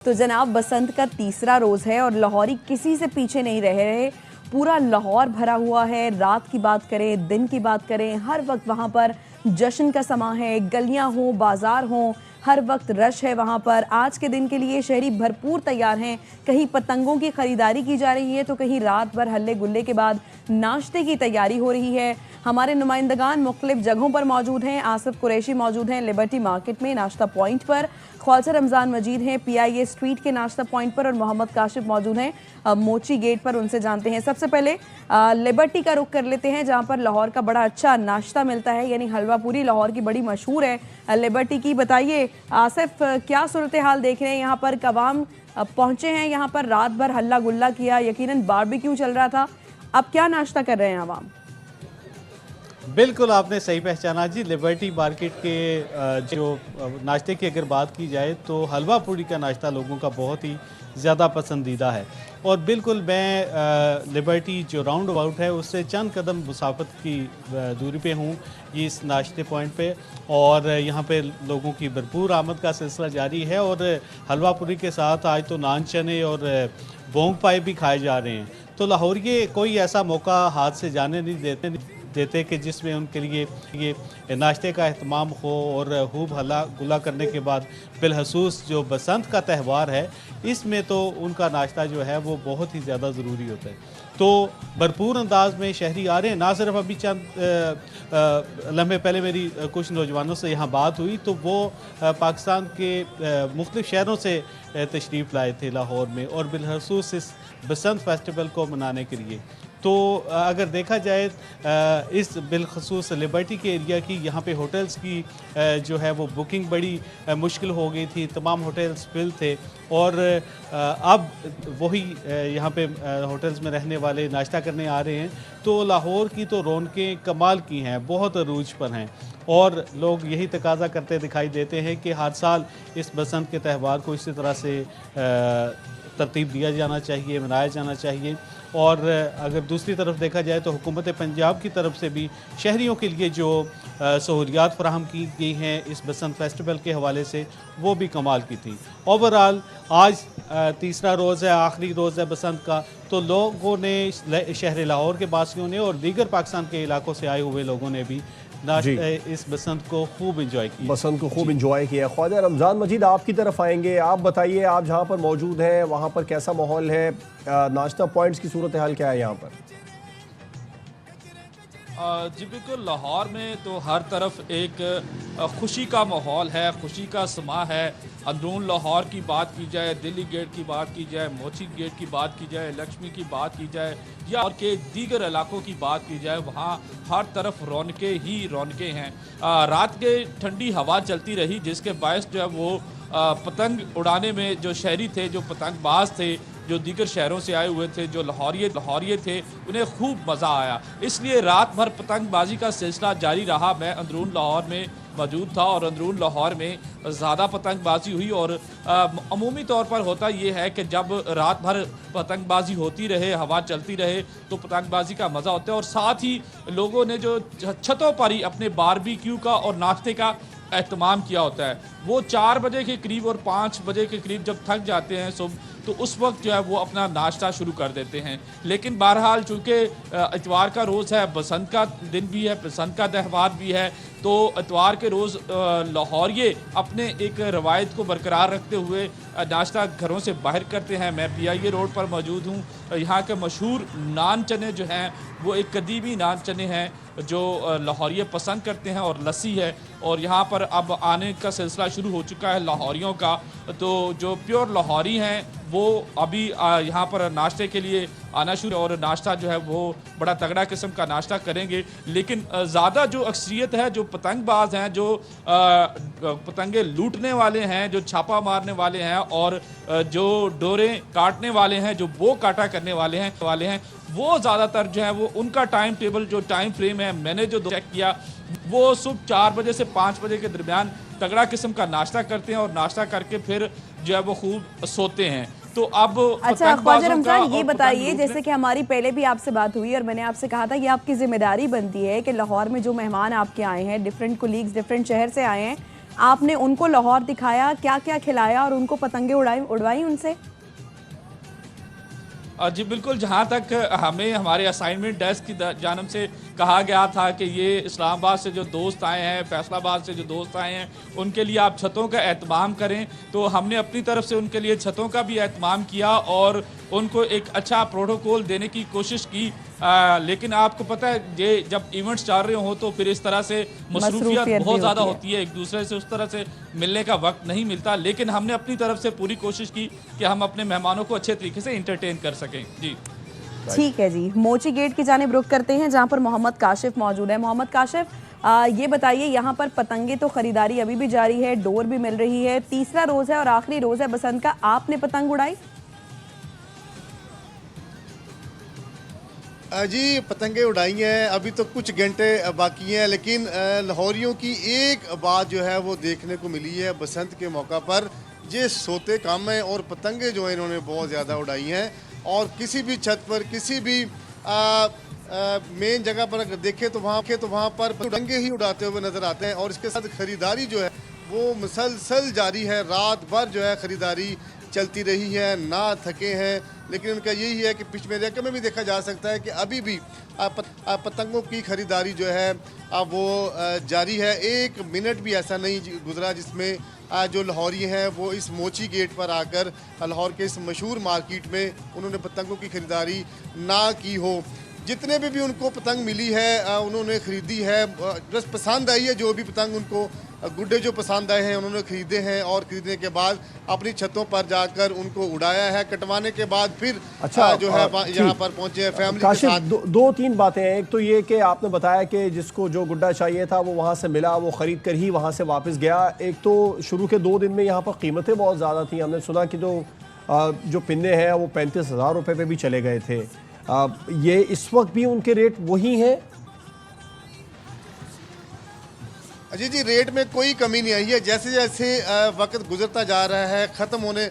तो जनाब बसंत का तीसरा रोज है और लाहौरी किसी से पीछे नहीं रह रहे। पूरा लाहौर भरा हुआ है। रात की बात करें, दिन की बात करें, हर वक्त वहाँ पर जश्न का समा है। गलियाँ हों, बाजार हों, हर वक्त रश है वहाँ पर। आज के दिन के लिए शहरी भरपूर तैयार हैं। कहीं पतंगों की खरीदारी की जा रही है तो कहीं रात भर हल्ले गुल्ले के बाद नाश्ते की तैयारी हो रही है। हमारे नुमाइंदगान मुख्तलिफ जगहों पर मौजूद हैं। आसिफ कुरैशी मौजूद हैं लिबर्टी मार्केट में नाश्ता पॉइंट पर, ख्वाजा रमज़ान मजीद हैं PIA स्ट्रीट के नाश्ता पॉइंट पर और मोहम्मद काशिफ मौजूद हैं मोची गेट पर। उनसे जानते हैं। सबसे पहले लिबर्टी का रुख कर लेते हैं जहां पर लाहौर का बड़ा अच्छा नाश्ता मिलता है, यानी हलवा पूरी लाहौर की बड़ी मशहूर है लिबर्टी की। बताइए आसिफ, क्या सूरत हाल देख रहे हैं यहाँ पर? कवाम पहुंचे हैं यहाँ पर, रात भर हल्ला गुल्ला किया, यकीनन बारबेक्यू चल रहा था, अब क्या नाश्ता कर रहे हैं आवाम? बिल्कुल आपने सही पहचाना जी। लिबर्टी मार्केट के जो नाश्ते की अगर बात की जाए तो हलवा पूड़ी का नाश्ता लोगों का बहुत ही ज़्यादा पसंदीदा है। और बिल्कुल मैं लिबर्टी जो राउंड अबाउट है उससे चंद कदम मुसाफत की दूरी पे हूँ ये इस नाश्ते पॉइंट पे, और यहाँ पे लोगों की भरपूर आमद का सिलसिला जारी है। और हलवा पूरी के साथ आज तो नान चने और बोंग पाए भी खाए जा रहे हैं। तो लाहौरिये कोई ऐसा मौका हाथ से जाने नहीं देते कि जिसमें उनके लिए ये नाश्ते का अहतमाम हो। और खूब हल्ला गुल्ला करने के बाद बिलखसूस जो बसंत का त्यौहार है इसमें तो उनका नाश्ता जो है वो बहुत ही ज़्यादा ज़रूरी होता है। तो भरपूर अंदाज में शहरी आ रहे हैं। ना सिर्फ अभी चंद लम्हे पहले मेरी कुछ नौजवानों से यहाँ बात हुई तो वो पाकिस्तान के मुख्तलिफ शहरों से तशरीफ़ लाए थे लाहौर में, और बिलखसूस इस बसंत फेस्टिवल को मनाने के लिए। तो अगर देखा जाए इस बिलखसूस लिबर्टी के एरिया की यहाँ पे होटल्स की जो है वो बुकिंग बड़ी मुश्किल हो गई थी। तमाम होटल्स फिल थे और अब वही यहाँ पे होटल्स में रहने वाले नाश्ता करने आ रहे हैं। तो लाहौर की तो रौनकें कमाल की हैं, बहुत अरूज पर हैं, और लोग यही तकाजा करते दिखाई देते हैं कि हर साल इस बसंत के त्यौहार को इसी तरह से तरतीब दिया जाना चाहिए, मनाया जाना चाहिए। और अगर दूसरी तरफ देखा जाए तो हुकूमत पंजाब की तरफ से भी शहरियों के लिए जो सहूलियात फराहम की गई हैं इस बसंत फेस्टिवल के हवाले से वो भी कमाल की थी। ओवरऑल आज तीसरा रोज़ है, आखिरी रोज़ है बसंत का। तो लोगों ने, शहर लाहौर के वासियों ने और दीगर पाकिस्तान के इलाकों से आए हुए लोगों ने भी इस बसंत को खूब इंजॉय किया। बसंत को खूब इंजॉय किया। ख्वाजा रमज़ान मजीद आपकी तरफ आएंगे। आप बताइए, आप जहाँ पर मौजूद हैं वहाँ पर कैसा माहौल है? नाश्ता पॉइंट्स की सूरत हाल क्या है यहाँ पर? जी बिल्कुल, लाहौर में तो हर तरफ एक खुशी का माहौल है, खुशी का समा है। अंदरून लाहौर की बात की जाए, दिल्ली गेट की बात की जाए, मोची गेट की बात की जाए, लक्ष्मी की बात की जाए या और के दीगर इलाकों की बात की जाए, वहाँ हर तरफ रौनकें ही रौनकें हैं। रात के ठंडी हवा चलती रही जिसके बायस जो है वो पतंग उड़ाने में जो शहरी थे, जो पतंगबाज थे, जो दीगर शहरों से आए हुए थे, जो लाहौरिये थे, उन्हें खूब मज़ा आया। इसलिए रात भर पतंगबाजी का सिलसिला जारी रहा। मैं अंदरून लाहौर में मौजूद था और अंदरून लाहौर में ज़्यादा पतंगबाजी हुई। और अमूमी तौर पर होता ये है कि जब रात भर पतंगबाजी होती रहे, हवा चलती रहे, तो पतंगबाजी का मज़ा होता है। और साथ ही लोगों ने जो छतों पर ही अपने बारबेक्यू का और नाश्ते का एहतमाम किया होता है। वो 4 बजे के करीब और 5 बजे के करीब जब थक जाते हैं सुबह, तो उस वक्त जो है वो अपना नाश्ता शुरू कर देते हैं। लेकिन बहरहाल चूँकि इतवार का रोज़ है, बसंत का दिन भी है, बसंत का त्यौहार भी है, तो इतवार के रोज़ लाहौरिये अपने एक रवायत को बरकरार रखते हुए नाश्ता घरों से बाहर करते हैं। मैं PIA रोड पर मौजूद हूँ। यहाँ के मशहूर नान चने जो हैं वो एक कदीमी नान चने हैं जो लाहौरिये पसंद करते हैं, और लस्सी है। और यहाँ पर अब आने का सिलसिला शुरू हो चुका है लाहौरियों का। तो जो प्योर लाहौरी हैं वो अभी यहाँ पर नाश्ते के लिए आना शुरू, और नाश्ता जो है वो बड़ा तगड़ा किस्म का नाश्ता करेंगे। लेकिन ज़्यादा जो अक्सरियत है, जो पतंगबाज हैं, जो पतंगे लूटने वाले हैं, जो छापा मारने वाले हैं और जो डोरें काटने वाले हैं, जो बो काटा करने वाले हैं, वो ज़्यादातर जो है वो उनका टाइम टेबल, जो टाइम फ्रेम है, मैंने जो चेक किया, वो सुबह 4 बजे से 5 बजे के दरमियान तगड़ा किस्म का नाश्ता करते हैं और नाश्ता करके फिर जो है वो खूब सोते हैं। तो अब अच्छा ख्वाजा रमज़ान, ये बताइए, जैसे कि हमारी पहले भी आपसे बात हुई और मैंने आपसे कहा था कि आपकी जिम्मेदारी बनती है कि लाहौर में जो मेहमान आपके आए हैं, डिफरेंट कोलीग्स डिफरेंट शहर से आए हैं, आपने उनको लाहौर दिखाया, क्या क्या खिलाया और उनको पतंगे उड़वाई उनसे? जी बिल्कुल, जहाँ तक हमें हमारे असाइनमेंट डेस्क की जानब से कहा गया था कि ये इस्लामाबाद से जो दोस्त आए हैं, फैसलाबाद से जो दोस्त आए हैं, उनके लिए आप छतों का एहतमाम करें, तो हमने अपनी तरफ से उनके लिए छतों का भी एहतमाम किया और उनको एक अच्छा प्रोटोकॉल देने की कोशिश की। लेकिन आपको पता है ये जब इवेंट्स चल रहे हो तो फिर इस तरह से मसरूफियत भी बहुत ज़्यादा होती होती है, एक दूसरे से उस तरह से मिलने का वक्त नहीं मिलता। लेकिन हमने अपनी तरफ से पूरी कोशिश की कि हम अपने मेहमानों को अच्छे तरीके से इंटरटेन कर सकें। जी ठीक है जी, मोची गेट की जानिब रुख करते हैं जहां पर मोहम्मद काशिफ मौजूद है। मोहम्मद काशिफ, ये बताइए, यहाँ पर पतंगे तो खरीदारी अभी भी जारी है, डोर भी मिल रही है, तीसरा रोज है और आखिरी रोज है बसंत का, आपने पतंग उड़ाई? जी पतंगे उड़ाई हैं, अभी तो कुछ घंटे बाकी हैं, लेकिन लाहौरियों की एक बात जो है वो देखने को मिली है बसंत के मौका पर, ये सोते कम हैं और पतंगे जो है इन्होंने बहुत ज़्यादा उड़ाई हैं। और किसी भी छत पर, किसी भी मेन जगह पर अगर देखें तो वहाँ पर पतंगे ही उड़ाते हुए नज़र आते हैं। और इसके साथ ख़रीदारी जो है वो मुसलसल जारी है, रात भर जो है ख़रीदारी चलती रही है, ना थके हैं। लेकिन उनका यही है कि पिछले इलाके में भी देखा जा सकता है कि अभी भी पतंगों की खरीदारी जो है वो जारी है। एक मिनट भी ऐसा नहीं गुजरा जिसमें जो लाहौरी हैं वो इस मोची गेट पर आकर लाहौर के इस मशहूर मार्केट में उन्होंने पतंगों की खरीदारी ना की हो। जितने भी उनको पतंग मिली है उन्होंने ख़रीदी है, बस पसंद आई है जो भी पतंग उनको, गुड्डे जो पसंद आए हैं उन्होंने ख़रीदे हैं और ख़रीदने के बाद अपनी छतों पर जाकर उनको उड़ाया है। कटवाने के बाद फिर जो है यहाँ पर पहुँचे हैं फैमिली के साथ। दो तीन बातें हैं। एक तो ये कि आपने बताया कि जिसको जो गुड्डा चाहिए था वो वहाँ से मिला, वो ख़रीद कर ही वहाँ से वापस गया। एक तो शुरू के 2 दिन में यहाँ पर कीमतें बहुत ज़्यादा थी, हमने सुना कि जो पिन्ने हैं वो 35,000 रुपये पे भी चले गए थे। ये इस वक्त भी उनके रेट वही हैं? जी रेट में कोई कमी नहीं आई है। जैसे जैसे वक्त गुजरता जा रहा है, ख़त्म होने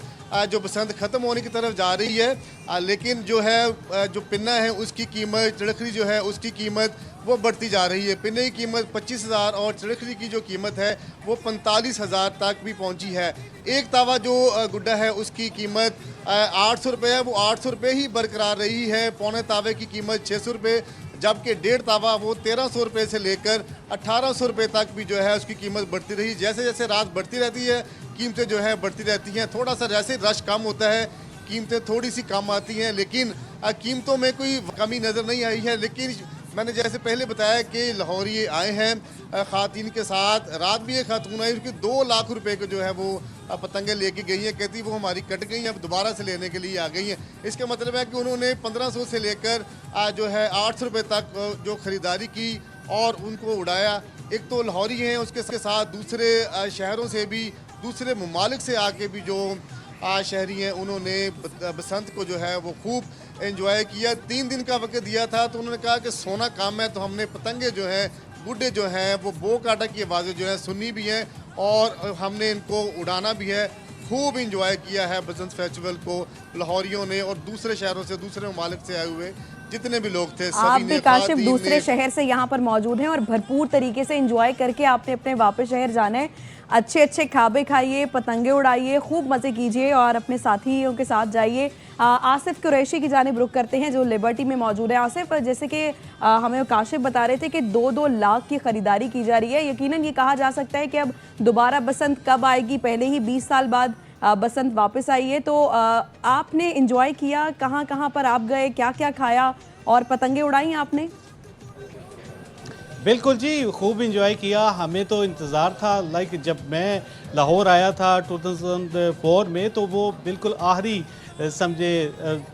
जो बसंत ख़त्म होने की तरफ जा रही है, लेकिन जो है जो पिन्ना है उसकी कीमत, चड़खड़ी जो है उसकी कीमत वो बढ़ती जा रही है। पिन्ने की कीमत 25,000 और चड़खड़ी की जो कीमत है वो 45,000 तक भी पहुंची है। एक तावा जो गुड्डा है उसकी कीमत 800 रुपये है, वो 800 रुपये ही बरकरार रही है। पौने तावे की कीमत 600 रुपये, जबकि 1.5 तावा वो 1300 रुपये से लेकर 1800 रुपये तक भी जो है उसकी कीमत बढ़ती रही। जैसे जैसे रात बढ़ती रहती है कीमतें जो है बढ़ती रहती हैं। थोड़ा सा जैसे रश कम होता है कीमतें थोड़ी सी कम आती हैं, लेकिन कीमतों में कोई कमी नज़र नहीं आई है। लेकिन मैंने जैसे पहले बताया कि लाहौरी आए हैं ख़ातीन के साथ, रात भी एक खातून आई, उसकी 2 लाख रुपए को जो है वो पतंगे लेके गई हैं। कहती वो हमारी कट गई हैं, अब दोबारा से लेने के लिए आ गई हैं। इसका मतलब है कि उन्होंने 1500 से लेकर जो है 800 रुपये तक जो ख़रीदारी की और उनको उड़ाया। एक तो लाहौरी हैं, उसके साथ दूसरे शहरों से भी, दूसरे ममालिक से आके भी जो शहरी हैं उन्होंने बसंत को जो है वो खूब एंजॉय किया। 3 दिन का वक्त दिया था तो उन्होंने कहा कि सोना काम है, तो हमने पतंगे जो हैं, गुड्डे जो हैं, वो बो काटा की आवाज़ें जो है सुनी भी हैं और हमने इनको उड़ाना भी है। खूब इंजॉय किया है बसंत फेस्टिवल को लाहौरियों ने और दूसरे शहरों से, दूसरे ममालिक से आए हुए जितने भी लोग थे आप भी काशिफ दूसरे शहर से यहाँ पर मौजूद हैं और भरपूर तरीके से एंजॉय करके आपने अपने वापस शहर जाना है। अच्छे अच्छे खाबे खाइए, पतंगे उड़ाइए, खूब मज़े कीजिए और अपने साथियों के साथ जाइए। आसिफ कुरैशी की जानिब रुख करते हैं जो लिबर्टी में मौजूद है। आसिफ, जैसे कि हमें काशिफ बता रहे थे कि 2-2 लाख की ख़रीदारी की जा रही है, यकीनन ये कहा जा सकता है कि अब दोबारा बसंत कब आएगी? पहले ही 20 साल बाद बसंत वापस आई है, तो आपने इंजॉय किया, कहाँ कहाँ पर आप गए, क्या क्या खाया और पतंगे उड़ाई आपने? बिल्कुल जी, खूब इंजॉय किया। हमें तो इंतज़ार था, लाइक जब मैं लाहौर आया था 2004 में, तो वो बिल्कुल आखिरी समझे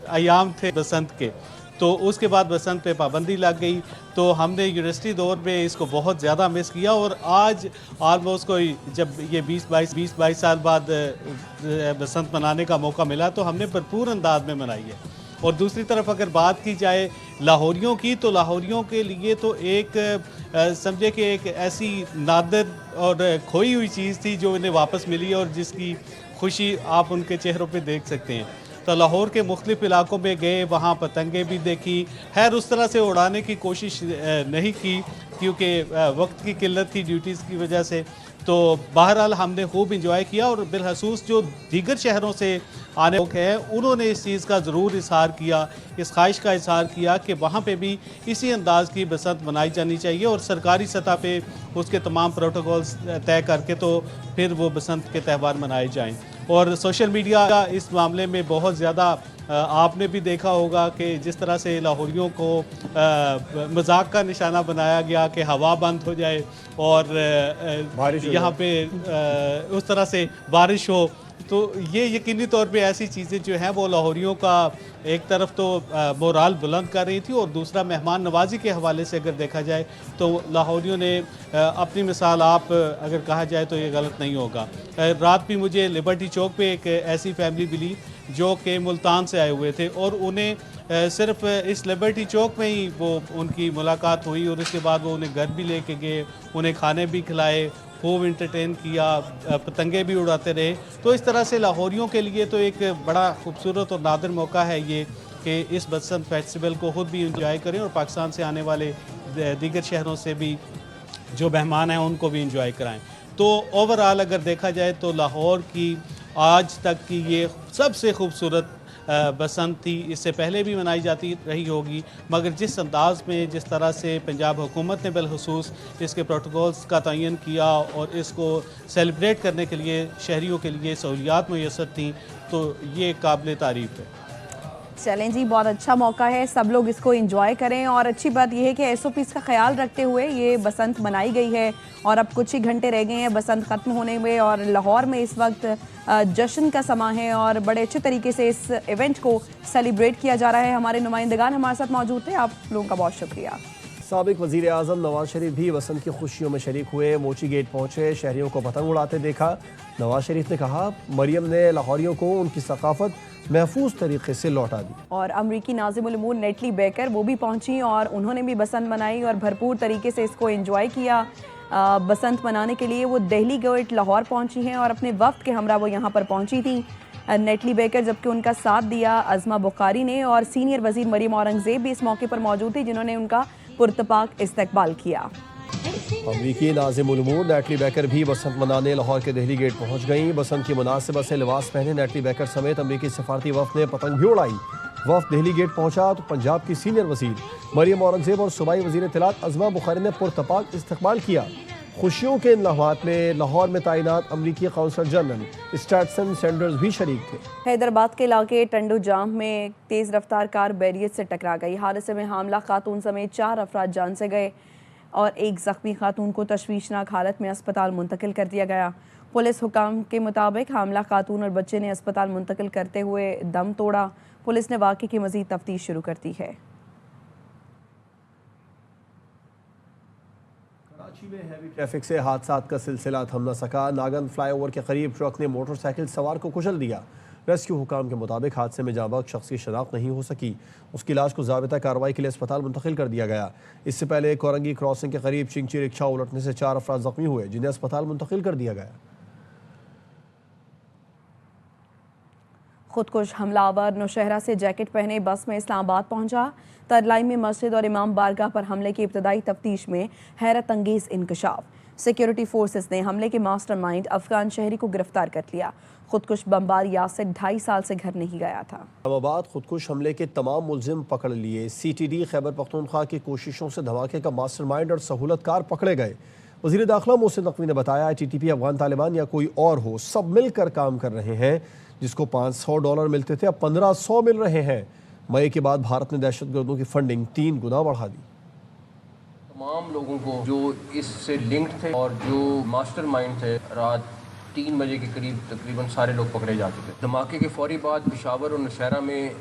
अयाम थे बसंत के, तो उसके बाद बसंत पे पाबंदी लग गई, तो हमने यूनिवर्सिटी दौर में इसको बहुत ज़्यादा मिस किया। और आज ऑलमोस्ट कोई जब ये 20-22 साल बाद बसंत मनाने का मौका मिला तो हमने भरपूर अंदाज में मनाई है। और दूसरी तरफ अगर बात की जाए लाहौरियों की, तो लाहौरियों के लिए तो एक समझे कि एक ऐसी नादर और खोई हुई चीज़ थी जो इन्हें वापस मिली और जिसकी खुशी आप उनके चेहरों पे देख सकते हैं। तो लाहौर के मुख्तलिफ इलाकों में गए, वहाँ पतंगे भी देखी। खैर उस तरह से उड़ाने की कोशिश नहीं की क्योंकि वक्त की किल्लत थी ड्यूटीज़ की वजह से, तो बहरहाल हमने खूब इंजॉय किया और बिलखसूस जो दीगर शहरों से आने लोग हैं उन्होंने इस चीज़ का ज़रूर इजहार किया, इस ख्वाहिश का इजहार किया कि वहाँ पे भी इसी अंदाज़ की बसंत मनाई जानी चाहिए और सरकारी सतह पे उसके तमाम प्रोटोकॉल्स तय करके तो फिर वो बसंत के त्यौहार मनाए जाएं। और सोशल मीडिया का इस मामले में बहुत ज़्यादा आपने भी देखा होगा कि जिस तरह से लाहौरियों को मजाक का निशाना बनाया गया कि हवा बंद हो जाए और यहाँ पे उस तरह से बारिश हो, तो ये यकीनी तौर पे ऐसी चीज़ें जो हैं वो लाहौरियों का एक तरफ तो मोराल बुलंद कर रही थी और दूसरा मेहमान नवाजी के हवाले से अगर देखा जाए तो लाहौरियों ने अपनी मिसाल आप अगर कहा जाए तो ये गलत नहीं होगा। रात भी मुझे लिबर्टी चौक पे एक ऐसी फैमिली मिली जो कि मुल्तान से आए हुए थे और उन्हें सिर्फ इस लिबर्टी चौक में ही वो उनकी मुलाकात हुई और उसके बाद वो उन्हें घर भी लेके गए, उन्हें खाने भी खिलाए, खूब इंटरटेन किया, पतंगे भी उड़ाते रहे। तो इस तरह से लाहौरियों के लिए तो एक बड़ा खूबसूरत और नादिर मौका है ये कि इस बसंत फेस्टिवल को खुद भी इंजॉय करें और पाकिस्तान से आने वाले दीगर शहरों से भी जो मेहमान हैं उनको भी इंजॉय कराएं। तो ओवरऑल अगर देखा जाए तो लाहौर की आज तक की ये सबसे खूबसूरत बसंत थी। इससे पहले भी मनाई जाती रही होगी, मगर जिस अंदाज़ में जिस तरह से पंजाब हुकूमत ने बिलखसूस इसके प्रोटोकॉल्स का तयन किया और इसको सेलिब्रेट करने के लिए शहरियों के लिए सहूलियात मुयस्सर थी, तो ये काबिल तारीफ़ है। चलें जी, बहुत अच्छा मौका है, सब लोग इसको एंजॉय करें। और अच्छी बात यह है कि SOPs का ख्याल रखते हुए ये बसंत मनाई गई है और अब कुछ ही घंटे रह गए हैं बसंत ख़त्म होने में और लाहौर में इस वक्त जश्न का समा है और बड़े अच्छे तरीके से इस इवेंट को सेलिब्रेट किया जा रहा है। हमारे नुमाइंदगान हमारे साथ मौजूद थे, आप लोगों का बहुत शुक्रिया। साबिक वज़ीर आज़म नवाज शरीफ भी वसंत की खुशियों में शरीक हुए, मोची गेट पहुँचे, शहरियों को पतंग उड़ाते देखा। नवाज शरीफ ने कहा मरियम ने लाहौरियों को उनकी सकाफत महफूज तरीके से लौटा दी। और अमरीकी नाज़िमुल उमूर नेटली बेकर वो भी पहुंची और उन्होंने भी बसंत मनाई और भरपूर तरीके से इसको एंजॉय किया। बसंत मनाने के लिए वो दिल्ली गेट लाहौर पहुंची हैं और अपने वक्त के हमरा वो यहाँ पर पहुंची थी नेटली बेकर, जबकि उनका साथ दिया अज़मा बुखारी ने और सीनियर वज़ीर मरियम औरंगज़ेब भी इस मौके पर मौजूद थी जिन्होंने उनका पुरतपाक इस्तकबाल किया। अमरीकी नाज़िमुल उमूर नेटली बेकर भी बसंत मनाने लाहौर के दिल्ली गेट पहुंच गईं। बसंत की मुनासिबत से लिबास पहने नेटली बेकर समेत अमरीकी सफारती वफ़द ने पतंग भी उड़ाई। वफ़द दिल्ली गेट पहुंचा तो पंजाब की सीनियर वज़ीर मरियम औरंगज़ेब और सूबाई वज़ीर इत्तलात अज़मा बुखारी ने पुरतपाक इस्तकबाल किया। खुशियों के इन लम्हात में लाहौर में तैनात अमरीकी कौंसल जनरल स्टैटसन सैंडर्स भी शरीक थे। हैदराबाद के इलाके टंडू जाम में तेज़ रफ्तार कार बैरियर से टकरा गई। हादसे में हामला खातून समेत 4 अफराद जान से गए और एक ज़ख्मी खातून को तशवीशनाक हालत में अस्पताल मुंतकिल कर दिया गया। पुलिस हुकाम के मुताबिक हामला खातून और बच्चे ने अस्पताल मुंतकिल करते हुए दम तोड़ा। पुलिस ने वाक़े की मज़ीद तफ्तीश शुरू कर दी है। कराची में हैवी ट्रैफिक से हादसात का सिलसिला थम न सका। नागन फ्लाईओवर के करीब ट्रक ने मोटरसाइकिल सवार को कुचल दिया। रेस्क्यू हुकाम के मुताबिक हादसे में जाँ बख्श शख्स की शनाख्त नहीं हो सकी। उसकी लाश को ज़ाबिता कार्रवाई के लिए अस्पताल मुंतकिल कर दिया गया। इससे पहले कोरंगी क्रॉसिंग के करीब चिंची रिक्शा उलटने से 4 अफराद जख्मी हुए जिन्हें अस्पताल मुंतकिल कर दिया गया। खुदकुश हमलावर नौशहरा से जैकेट पहने बस में इस्लामाबाद पहुंचा। तरलाई में मस्जिद और इमाम बारगाह पर हमले की इब्तदाई तफ्तीश में हैरत अंगेज इंकशाफ। सिक्योरिटी फोर्सेस ने हमले के मास्टरमाइंड अफगान शहरी को गिरफ्तार कर लिया। खुदकुश बमबार यासिर 2.5 साल से घर नहीं गया था। इस्लामाबाद खुदकुश हमले के तमाम मुलजिम पकड़ लिए। CTD खैबर पख्तूनख्वा की कोशिशों से धमाके का मास्टरमाइंड और सहूलतकार पकड़े गए। वज़ीर दाखिला मोहसिन नकवी ने बताया TTP अफगान तालिबान या कोई और हो, सब मिलकर काम कर रहे हैं। जिसको $500 मिलते थे अब 1500 मिल रहे हैं। मई के बाद भारत ने दहशतगर्दों की फंडिंग 3 गुना बढ़ा दी। तमाम लोगों को जो इससे लिंक्ड थे और जो मास्टरमाइंड थे, रात 3 बजे के करीब तकरीबन सारे लोग पकड़े जा चुके। धमाके के फौरी बाद पेशावर और नौशहरा में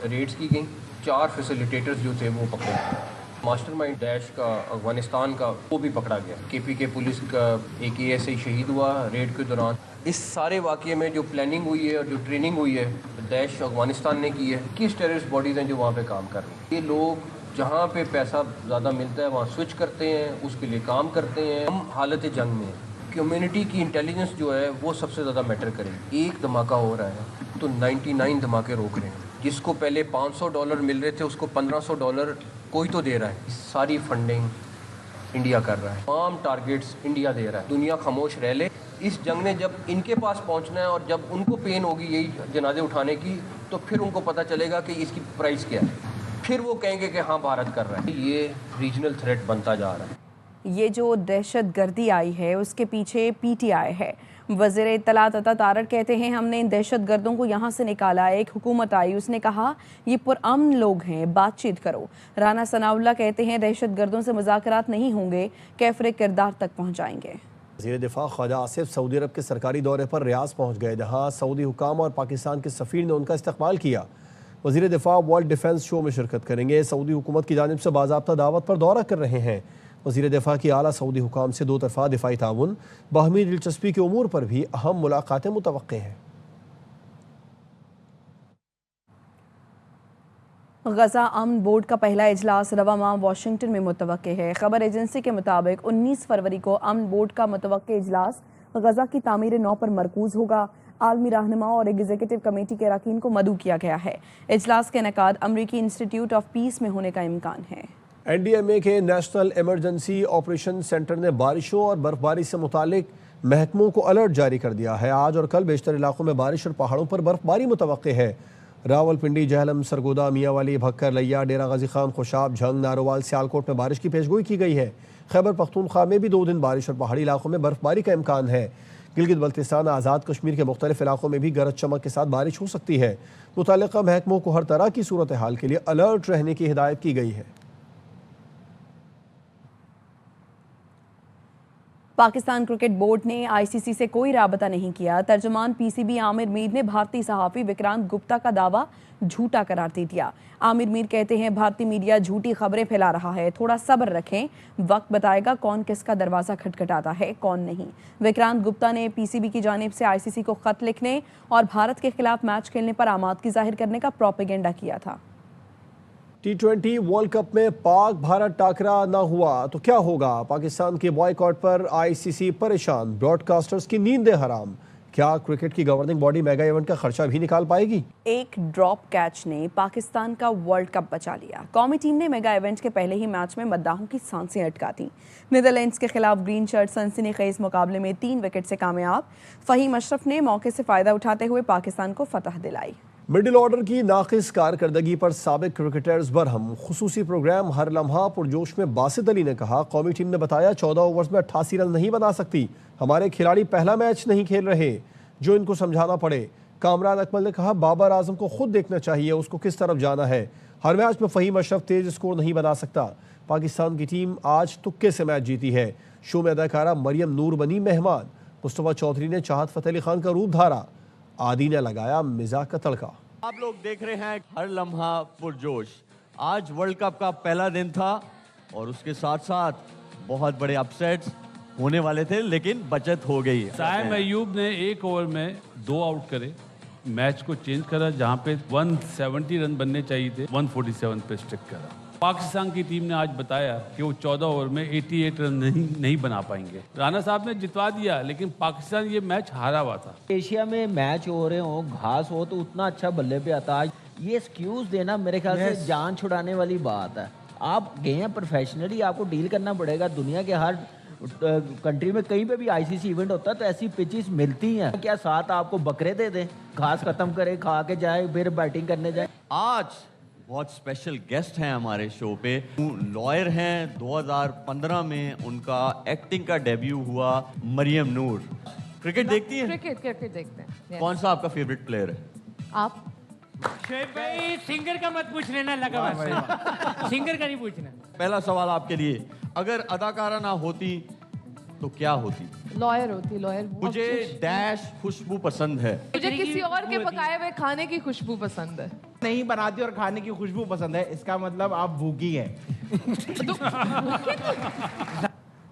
रेड्स की गई। 4 फैसिलिटेटर्स जो थे वो पकड़े गए। मास्टरमाइंड डैश का अफगानिस्तान का वो भी पकड़ा गया। KPK पुलिस का एक ASI शहीद हुआ रेड के दौरान। इस सारे वाक़े में जो प्लानिंग हुई है और जो ट्रेनिंग हुई है डैश अफगानिस्तान ने की है। किस टेररिस्ट बॉडीज़ हैं जो वहाँ पे काम कर रही हैं। ये लोग जहाँ पे पैसा ज़्यादा मिलता है वहाँ स्विच करते हैं, उसके लिए काम करते हैं। हम हालत जंग में हैं। कम्युनिटी की इंटेलिजेंस जो है वो सबसे ज़्यादा मैटर करेगी। एक धमाका हो रहा है तो 99 धमाके रोक रहे हैं। जिसको पहले $500 मिल रहे थे उसको $1500 कोई तो दे रहा है। सारी फंडिंग इंडिया कर रहा है, तमाम टारगेट्स इंडिया दे रहा है। दुनिया खामोश रह ले। इस जंग ने जब इनके पास पहुंचना है और जब उनको पेन होगी यही जनाजे उठाने की, तो फिर उनको पता चलेगा कि इसकी प्राइस क्या है। फिर वो कहेंगे कि हाँ भारत कर रहा है। ये रीजनल थ्रेट बनता जा रहा है। ये जो दहशत गर्दी आई है उसके पीछे पीटीआई है। वज़ीर इत्तलात अता तारड़ कहते हैं हमने इन दहशत गर्दों को यहाँ से निकाला। एक हुकूमत आई, उसने कहा ये पुरअमन लोग हैं, बातचीत करो। राना सनाउल्लाह कहते हैं दहशत गर्दों से मुज़ाकरात नहीं होंगे, कैफरे किरदार तक पहुँचाएंगे। वज़ीर दिफा ख्वाजा आसिफ सऊदी अरब के सरकारी दौरे पर रियाज पहुँच गए, जहाँ सऊदी हुकाम और पाकिस्तान के सफ़ीर ने उनका इस्तकबाल किया। वज़ीर दिफा वर्ल्ड डिफेंस शो में शिरकत करेंगे। सऊदी हुकूमत की जानिब से बाज़ाब्ता दावत पर दौरा कर रहे हैं। वज़ीर दिफा की आला सऊदी हुकाम से दो तरफ़ा दिफाई ताउन, बाहमी दिलचस्पी के उमूर पर भी अहम मुलाकातें मुतवक्के हैं। गजा अमन बोर्ड का पहला इजलास रवा माह वाशिंगटन में मुतवक्के है। खबर एजेंसी के मुताबिक 19 फरवरी को अमन बोर्ड का मुतवक्के इजलास गजा की तामीर नौ पर मरकूज होगा। आलमी रहनुमा और एग्जीक्यूटिव कमेटी के अरकान को मदऊ किया गया है। इजलास का इनेकाद अमरीकी इंस्टीट्यूट ऑफ पीस में होने का इम्कान है। NDMA के नेशनल इमरजेंसी ऑपरेशन सेंटर ने बारिशों और बर्फबारी से मुतालिक महकमों को अलर्ट जारी कर दिया है। आज और कल बेशतर इलाकों में बारिश और पहाड़ों पर बर्फबारी मुतवक्के है। रावलपिंडी, जहलम, सरगोदा, मियांवाली, भक्कर, लिया, डेरा गाजी खान, खुशाब, झंग, नारोवाल, सियालकोट में बारिश की पेशगोई की गई है। खैबर पख्तूनख्वा में भी 2 दिन बारिश और पहाड़ी इलाकों में बर्फबारी का इम्कान है। गिलगित बल्तिस्तान, आज़ाद कश्मीर के मुख्तलिफ इलाकों में भी गरज चमक के साथ बारिश हो सकती है। मुतल्लिका महकमों को हर तरह की सूरत हाल के लिए अलर्ट रहने की हिदायत की गई है। पाकिस्तान क्रिकेट बोर्ड ने आईसीसी से कोई राबता नहीं किया। तर्जुमान पीसीबी आमिर मीर ने भारतीय सहाफ़ी विक्रांत गुप्ता का दावा झूठा करार दे दिया। आमिर मीर कहते हैं भारतीय मीडिया झूठी खबरें फैला रहा है, थोड़ा सब्र रखें, वक्त बताएगा कौन किसका दरवाज़ा खटखटाता है कौन नहीं। विक्रांत गुप्ता ने पीसीबी की जानिब से आईसीसी को खत लिखने और भारत के खिलाफ मैच खेलने पर आमादगी जाहिर करने का प्रोपेगेंडा किया था। T20 वर्ल्ड कप में पाक भारत टाकरा ना हुआ तो क्या होगा? पाकिस्तान के बॉयकॉट पर आईसीसी परेशान, ब्रॉडकास्टर्स की नींदें हराम। क्या क्रिकेट की गवर्निंग बॉडी मेगा इवेंट का खर्चा भी निकाल पाएगी? एक ड्रॉप कैच ने पाकिस्तान का वर्ल्ड कप बचा लिया। कौमी टीम ने मेगा इवेंट के पहले ही मैच में मद्दाहों की सांसें अटका दी। नीदरलैंड्स के खिलाफ ग्रीन शर्ट सनसनीखेज मुकाबले में 3 विकेट से कामयाब। फहीम अशरफ ने मौके से फायदा उठाते हुए पाकिस्तान को फतह दिलाई। मिडिल ऑर्डर की नाकिस कारकर्दगी पर साबिक क्रिकेटर्स बरहम। खुसूसी प्रोग्राम हर लम्हा पुरजोश में बासित अली ने कहा, कौमी टीम ने बताया 14 ओवर्स में 88 रन नहीं बना सकती, हमारे खिलाड़ी पहला मैच नहीं खेल रहे जो इनको समझाना पड़े। कामरान अकमल ने कहा, बाबर आजम को खुद देखना चाहिए उसको किस तरफ जाना है। हर मैच में फहीम अशरफ तेज स्कोर नहीं बना सकता। पाकिस्तान की टीम आज तुक्के से मैच जीती है। शो में अदाकारा मरियम नूर बनी मेहमान। मुस्तफा चौधरी ने चाहत फतेह अली खान का रूप धारा। आदि ने लगाया मिजाज का तड़का। आप लोग देख रहे हैं हर लम्हा पुरजोश। आज वर्ल्ड कप का पहला दिन था और उसके साथ साथ बहुत बड़े अपसेट्स होने वाले थे, लेकिन बचत हो गई है। साइम अयूब ने 1 ओवर में 2 आउट करे, मैच को चेंज करा। जहां पे 170 रन बनने चाहिए थे 147 पे स्टिक करा। पाकिस्तान की टीम ने आज बताया कि वो 14 ओवर में 88 रन नहीं बना पाएंगे। राणा साहब ने जितवा दिया, लेकिन पाकिस्तान ये मैच हारा हुआ था। एशिया में मैच हो रहे हो, घास हो तो उतना अच्छा बल्ले पे आता है। ये एक्सक्यूज देना मेरे ख्याल से जान छुड़ाने वाली बात है। आप गए हैं प्रोफेशनली, आपको डील करना पड़ेगा। दुनिया के हर कंट्री में कहीं पे भी आईसीसी इवेंट होता है तो ऐसी पिचेस मिलती हैं। क्या साथ आपको बकरे दे दें, घास खत्म करे, खा के जाए, फिर बैटिंग करने जाए। आज बहुत स्पेशल गेस्ट हैं हमारे शो पे। लॉयर हैं, 2015 में उनका एक्टिंग का डेब्यू हुआ। मरियम नूर क्रिकेट देखती हैं? क्रिकेट देखते हैं। कौन सा आपका फेवरेट प्लेयर है? आप भाई सिंगर का मत पूछ लेना, लगा सिंगर का नहीं पूछना। पहला सवाल आपके लिए, अगर अदाकारा ना होती तो क्या होती? लॉयर होती। लॉयर। मुझे डैश खुशबू पसंद है। मुझे किसी और के पकाए हुए खाने की खुशबू पसंद है। नहीं बनाती और खाने की खुशबू पसंद है, इसका मतलब आप भूखी हैं।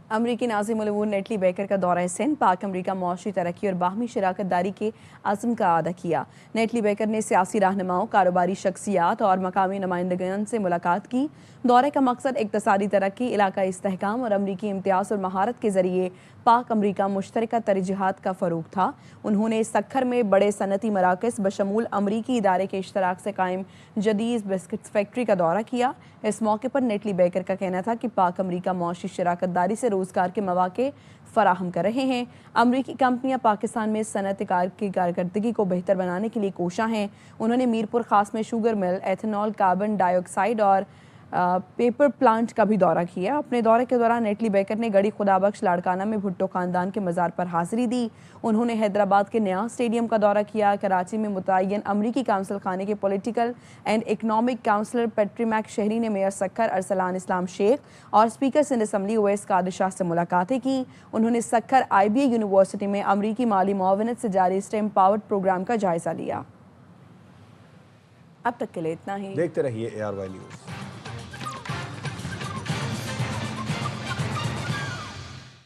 अमरीकी नाज़िम उल उमूर नेटली बेकर का दौरा सिंध। पाक अमरीका मुआशी तरक्की और बाहमी शराकत दारी के आज़म का अदा किया। नेटली बेकर ने सियासी रहनुमाओं, कारोबारी शख्सियात और मकामी नुमाइंदगान से मुलाकात की। दौरे का मकसद इक़्तिसादी तरक्की, इलाकाई इस्तेहकाम और अमरीकी इम्तियाज़ और महारत के ज़रिए पाक अमरीका मुश्तरका तरजीहात का फ़रोग़ था। उन्होंने सक्खर में बड़े सनती मराकज़ बशमूल अमरीकी इदारे के इश्तराक से कायम जदीद बिस्किट फैक्ट्री का दौरा किया। इस मौके पर नेटली बेकर का कहना था कि पाक अमरीका मौशी शराकत दारी से रोज़गार के मौक़े फराहम कर रहे हैं। अमरीकी कंपनियां पाकिस्तान में सनत की कारकर्दगी को बेहतर बनाने के लिए कोशा हैं। उन्होंने मीरपुर खास में sugar mill, ethanol, carbon dioxide और पेपर प्लांट का भी दौरा किया। अपने दौरे के दौरान नेटली बेकर ने गढ़ी खुदाबख्श लाड़काना में भुट्टो खानदान के मज़ार पर हाजिरी दी। उन्होंने हैदराबाद के नया स्टेडियम का दौरा किया। कराची में मुतय्यन अमरीकी काउंसिल खाने के पॉलिटिकल एंड इकनॉमिक काउंसलर पेट्री मैक शहरी ने मेयर सक्खर अरसलान इस्लाम शेख और स्पीकर सिंध असम्बली उवैस कादिर शाह से मुलाकातें की। उन्होंने सक्खर IBA यूनिवर्सिटी में अमरीकी माली मुआवनत से जारी स्टेम पावर्ड प्रोग्राम का जायजा लिया। अब तक के लिए इतना ही। देखते रहिए ARY न्यूज़।